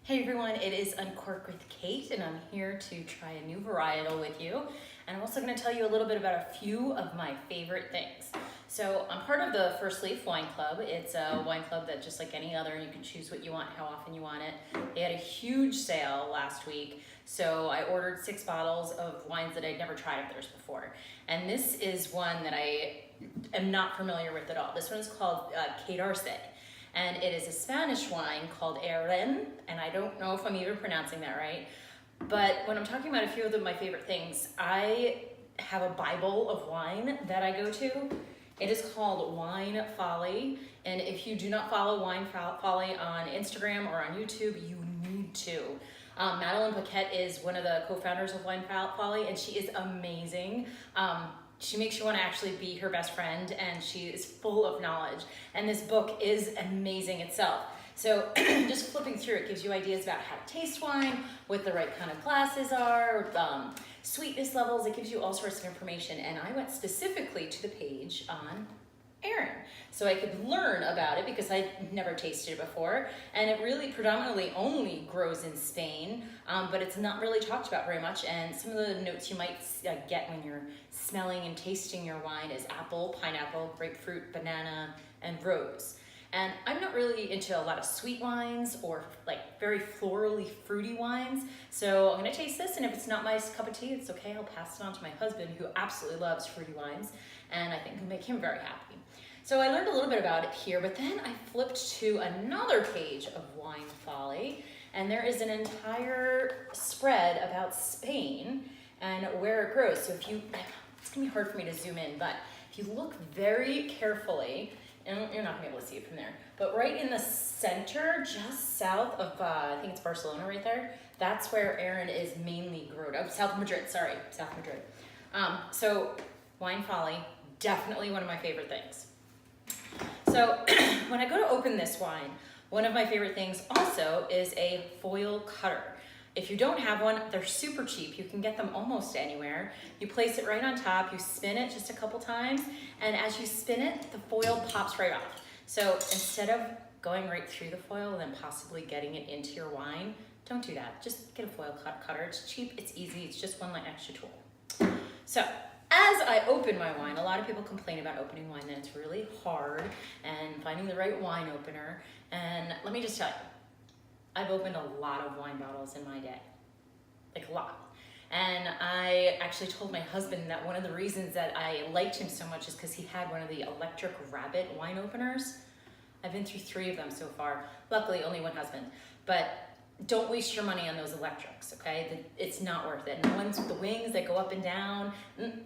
Hey everyone, it is Uncork with Kate, and I'm here to try a new varietal with you. And I'm also going to tell you a little bit about a few of my favorite things. So I'm part of the First Leaf Wine Club. It's a wine club that just like any other, you can choose what you want, how often you want it. They had a huge sale last week, so I ordered 6 bottles of wines that I'd never tried of theirs before. And this is one that I am not familiar with at all. This one is called Kate Arce. And it is a Spanish wine called Airen, and I don't know if I'm even pronouncing that right. But when I'm talking about a few of my favorite things, I have a Bible of wine that I go to. It is called Wine Folly, and if you do not follow Wine Folly on Instagram or on YouTube, you need to. Madeline Paquette is one of the co-founders of Wine Folly, and she is amazing. She makes you want to actually be her best friend, and she is full of knowledge. And this book is amazing itself. So just flipping through it gives you ideas about how to taste wine, what the right kind of glasses are, sweetness levels. It gives you all sorts of information. And I went specifically to the page on Airen, so I could learn about it because I'd never tasted it before. And it really predominantly only grows in Spain, but it's not really talked about very much. And some of the notes you might get when you're smelling and tasting your wine is apple, pineapple, grapefruit, banana, and rose. And I'm not really into a lot of sweet wines or like very florally fruity wines. So I'm gonna taste this, and if it's not my cup of tea, it's okay. I'll pass it on to my husband, who absolutely loves fruity wines, and I think it'll make him very happy. So I learned a little bit about it here, but then I flipped to another page of Wine Folly, and there is an entire spread about Spain and where it grows. So it's gonna be hard for me to zoom in, but if you look very carefully, and you're not gonna be able to see it from there, but right in the center, just south of, I think it's Barcelona right there, that's where Airen is mainly grown. Oh, South Madrid. So Wine Folly, definitely one of my favorite things. So when I go to open this wine, one of my favorite things also is a foil cutter. If you don't have one, they're super cheap. You can get them almost anywhere. You place it right on top, you spin it just a couple times, and as you spin it, the foil pops right off. So instead of going right through the foil and then possibly getting it into your wine, don't do that. Just get a foil cutter. It's cheap, it's easy, it's just one extra tool. So as I open my wine, a lot of people complain about opening wine, that it's really hard and finding the right wine opener. And let me just tell you, I've opened a lot of wine bottles in my day, like a lot. And I actually told my husband that one of the reasons that I liked him so much is because he had one of the electric rabbit wine openers. I've been through 3 of them so far. Luckily, only one husband. But don't waste your money on those electrics, okay? It's not worth it. And the ones with the wings that go up and down,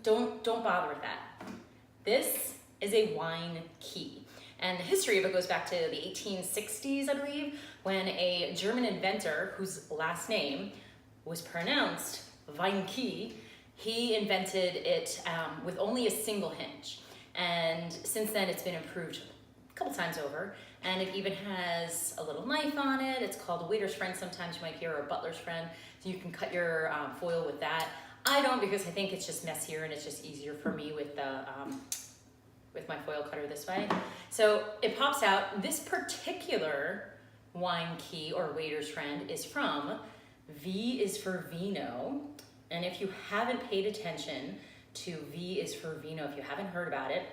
don't bother with that. This is a wine key. And the history of it goes back to the 1860s, I believe, when a German inventor whose last name was pronounced Weinke, he invented it with only a single hinge. And since then, it's been improved a couple times over. And it even has a little knife on it. It's called a waiter's friend, sometimes you might hear, or a butler's friend. So you can cut your foil with that. I don't, because I think it's just messier and it's just easier for me with the with my foil cutter this way. So it pops out. This particular wine key or waiter's friend is from V is for Vino. And if you haven't paid attention to V is for Vino, if you haven't heard about it,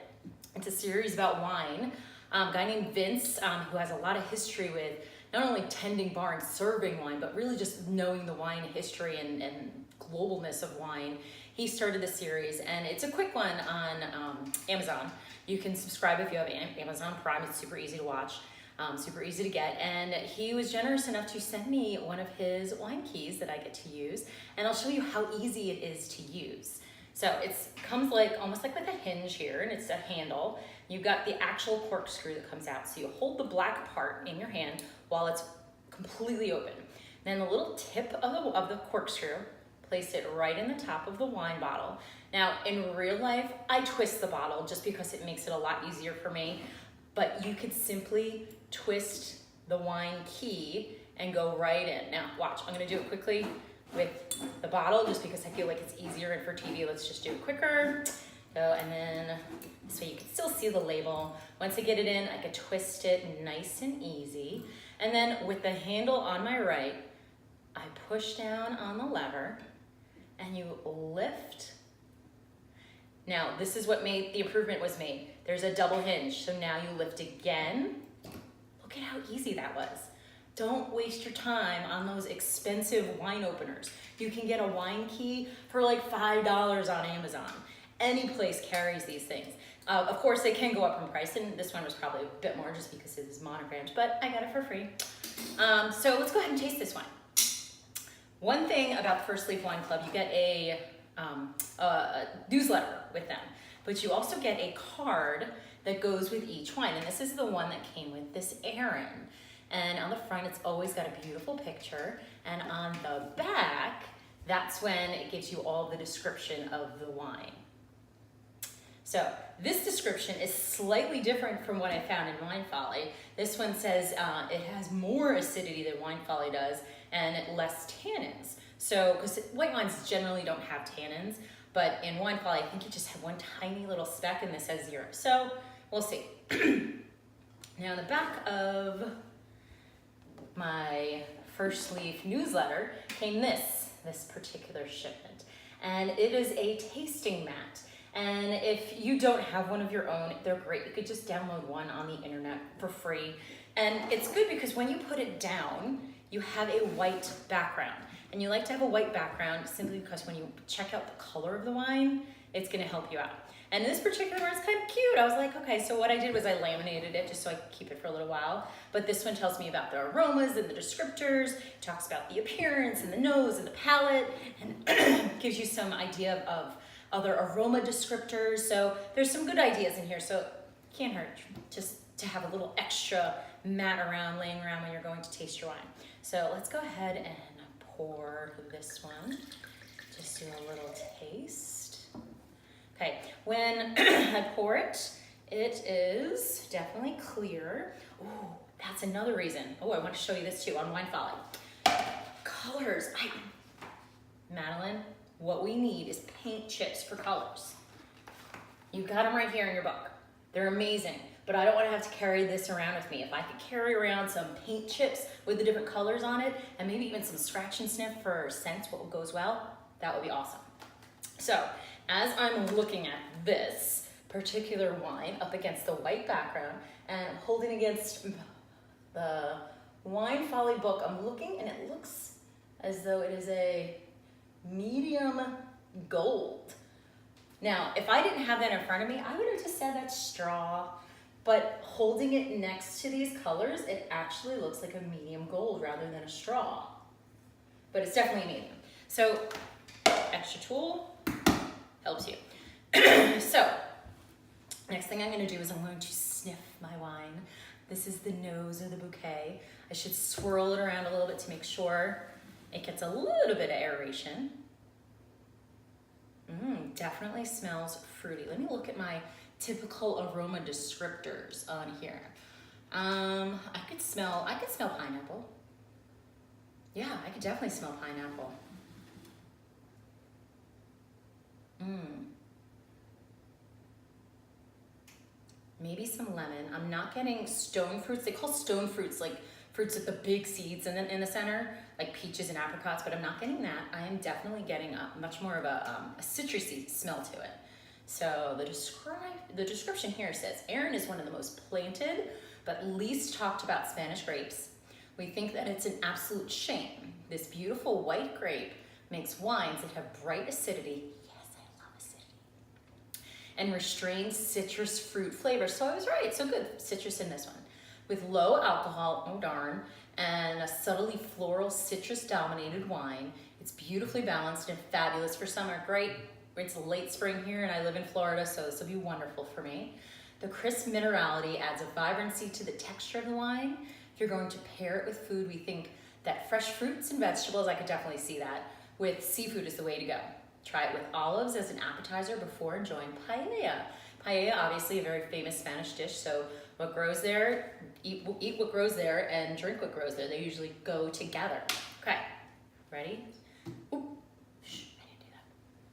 it's a series about wine. A guy named Vince, who has a lot of history with not only tending bar and serving wine, but really just knowing the wine history and globalness of wine. He started the series, and it's a quick one on Amazon. You can subscribe if you have Amazon Prime. It's super easy to watch, super easy to get. And he was generous enough to send me one of his wine keys that I get to use, and I'll show you how easy it is to use. So it comes almost like with a hinge here, and it's a handle. You've got the actual corkscrew that comes out. So you hold the black part in your hand while it's completely open. Then the little tip of the corkscrew, place it right in the top of the wine bottle. Now, in real life, I twist the bottle just because it makes it a lot easier for me, but you could simply twist the wine key and go right in. Now, watch, I'm gonna do it quickly with the bottle just because I feel like it's easier, and for TV, let's just do it quicker. So, and then, so you can still see the label. Once I get it in, I can twist it nice and easy. And then with the handle on my right, I push down on the lever and you lift. Now, this is what made the improvement was made. There's a double hinge, so now you lift again. Look at how easy that was. Don't waste your time on those expensive wine openers. You can get a wine key for like $5 on Amazon. Any place carries these things. Of course, they can go up in price, and this one was probably a bit more just because it is monogrammed, but I got it for free. So let's go ahead and taste this wine. One thing about the First Leaf Wine Club, you get a newsletter with them, but you also get a card that goes with each wine, and this is the one that came with this Airen. And on the front, it's always got a beautiful picture, and on the back, that's when it gives you all the description of the wine. So this description is slightly different from what I found in Wine Folly. This one says it has more acidity than Wine Folly does and less tannins. So, because white wines generally don't have tannins, but in Wine Folly, I think you just have one tiny little speck and this says 0. So we'll see. Now in the back of my First Leaf newsletter came this particular shipment. And it is a tasting mat. And if you don't have one of your own, they're great. You could just download one on the internet for free. And it's good because when you put it down, you have a white background. And you like to have a white background simply because when you check out the color of the wine, it's gonna help you out. And this particular one is kind of cute. I was like, okay, so what I did was I laminated it just so I could keep it for a little while. But this one tells me about the aromas and the descriptors. It talks about the appearance and the nose and the palate, and gives you some idea of other aroma descriptors. So there's some good ideas in here, so it can't hurt just to have a little extra mat around, laying around when you're going to taste your wine. So let's go ahead and pour this one. Just do a little taste. Okay, when I pour it, it is definitely clear. Ooh, that's another reason. Oh, I want to show you this too on Wine Folly. Colors. Madeline, what we need is paint chips for colors. You got them right here in your book. They're amazing, but I don't want to have to carry this around with me. If I could carry around some paint chips with the different colors on it, and maybe even some scratch and sniff for scents, what goes well, that would be awesome. So, as I'm looking at this particular wine up against the white background and holding against the Wine Folly book, I'm looking and it looks as though it is a medium gold. Now, if I didn't have that in front of me, I would have just said that's straw, but holding it next to these colors, it actually looks like a medium gold rather than a straw. But it's definitely medium. So, extra tool helps you. So, next thing I'm gonna do is I'm going to sniff my wine. This is the nose of the bouquet. I should swirl it around a little bit to make sure it gets a little bit of aeration. Definitely smells fruity. Let me look at my typical aroma descriptors on here. I could smell pineapple. Yeah, I could definitely smell pineapple. Maybe some lemon. I'm not getting stone fruits. They call stone fruits like fruits with the big seeds in the center, like peaches and apricots, but I'm not getting that. I am definitely getting much more of a citrusy smell to it. So the description here says, Airen is one of the most planted but least talked about Spanish grapes. We think that it's an absolute shame. This beautiful white grape makes wines that have bright acidity. Yes, I love acidity. And restrained citrus fruit flavor. So I was right, so good, citrus in this one. With low alcohol, oh darn, and a subtly floral citrus dominated wine. It's beautifully balanced and fabulous for summer. Great, it's late spring here and I live in Florida, so this will be wonderful for me. The crisp minerality adds a vibrancy to the texture of the wine. If you're going to pair it with food, we think that fresh fruits and vegetables, I could definitely see that, with seafood is the way to go. Try it with olives as an appetizer before enjoying paella. Paella, obviously a very famous Spanish dish, so what grows there, eat what grows there and drink what grows there. They usually go together. Okay, ready? Ooh, shh, I didn't do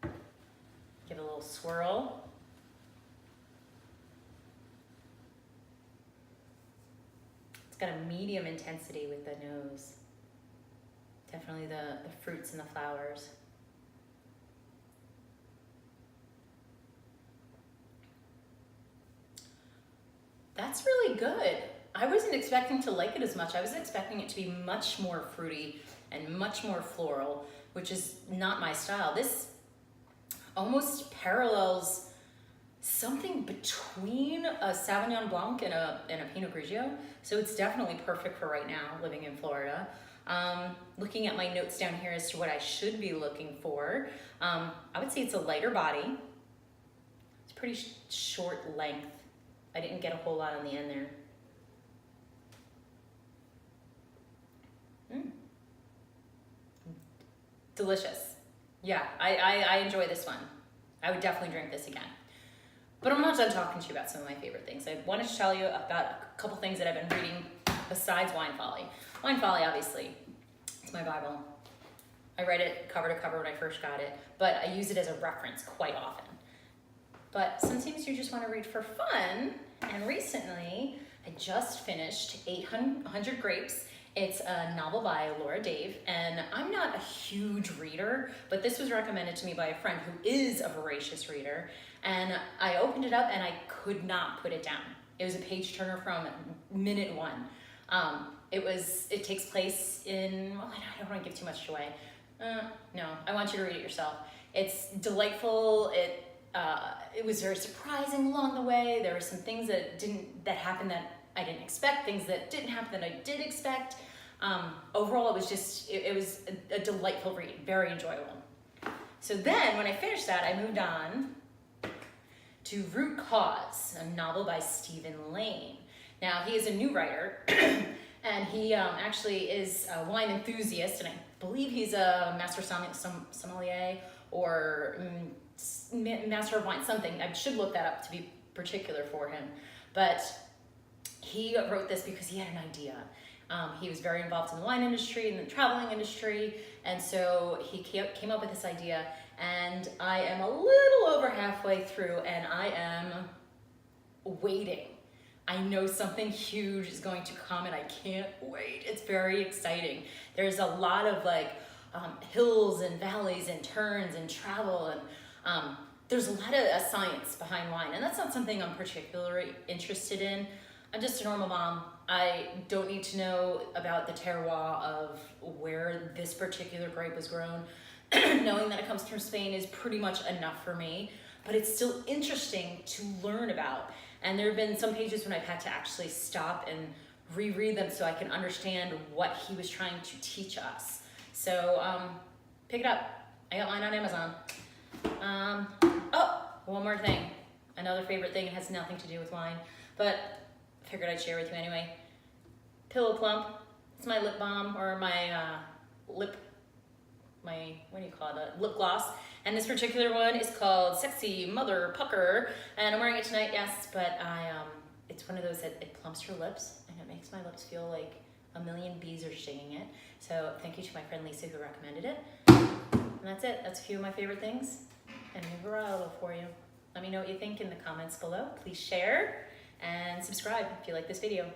that. Give it a little swirl. got a medium intensity with the nose. Definitely the fruits and the flowers. That's really good. I wasn't expecting to like it as much. I was expecting it to be much more fruity and much more floral, which is not my style. This almost parallels something between a Sauvignon Blanc and a Pinot Grigio. So it's definitely perfect for right now, living in Florida. Looking at my notes down here as to what I should be looking for, I would say it's a lighter body. It's pretty short length. I didn't get a whole lot on the end there. Delicious. Yeah, I enjoy this one. I would definitely drink this again. But I'm not done talking to you about some of my favorite things. I wanted to tell you about a couple things that I've been reading besides Wine Folly. Wine Folly, obviously, it's my Bible. I read it cover to cover when I first got it, but I use it as a reference quite often. But sometimes you just want to read for fun, and recently I just finished 800 Grapes. It's a novel by Laura Dave, and I'm not a huge reader, but this was recommended to me by a friend who is a voracious reader, and I opened it up and I could not put it down. It was a page turner from minute one. It takes place in, well, I don't want to give too much away. No, I want you to read it yourself. It's delightful. It was very surprising along the way. There were some things that happened that I didn't expect, things that didn't happen that I did expect. Overall, it was a delightful read, very enjoyable. So then, when I finished that, I moved on to Root Cause, a novel by Stephen Lane. Now, he is a new writer, and he actually is a wine enthusiast, and I believe he's a master sommelier or master of wine, something. I should look that up to be particular for him. But he wrote this because he had an idea. He was very involved in the wine industry and the traveling industry, and so he came up with this idea, and I am a little over halfway through, and I am waiting. I know something huge is going to come, and I can't wait. It's very exciting. There's a lot of hills and valleys and turns and travel, and there's a lot of science behind wine, and that's not something I'm particularly interested in. I'm just a normal mom. I don't need to know about the terroir of where this particular grape was grown. Knowing that it comes from Spain is pretty much enough for me, but it's still interesting to learn about. And there have been some pages when I've had to actually stop and reread them so I can understand what he was trying to teach us. So pick it up. I got mine on Amazon. Oh, one more thing. Another favorite thing. It has nothing to do with wine, but figured I'd share with you anyway. Pillow Plump. It's my lip balm, or my lip gloss. And this particular one is called Sexy Mother Pucker, and I'm wearing it tonight, yes, but it's one of those that it plumps your lips, and it makes my lips feel like a million bees are stinging it. So thank you to my friend Lisa who recommended it. And that's it. That's a few of my favorite things, and a varietal for you. Let me know what you think in the comments below. Please share and subscribe if you like this video.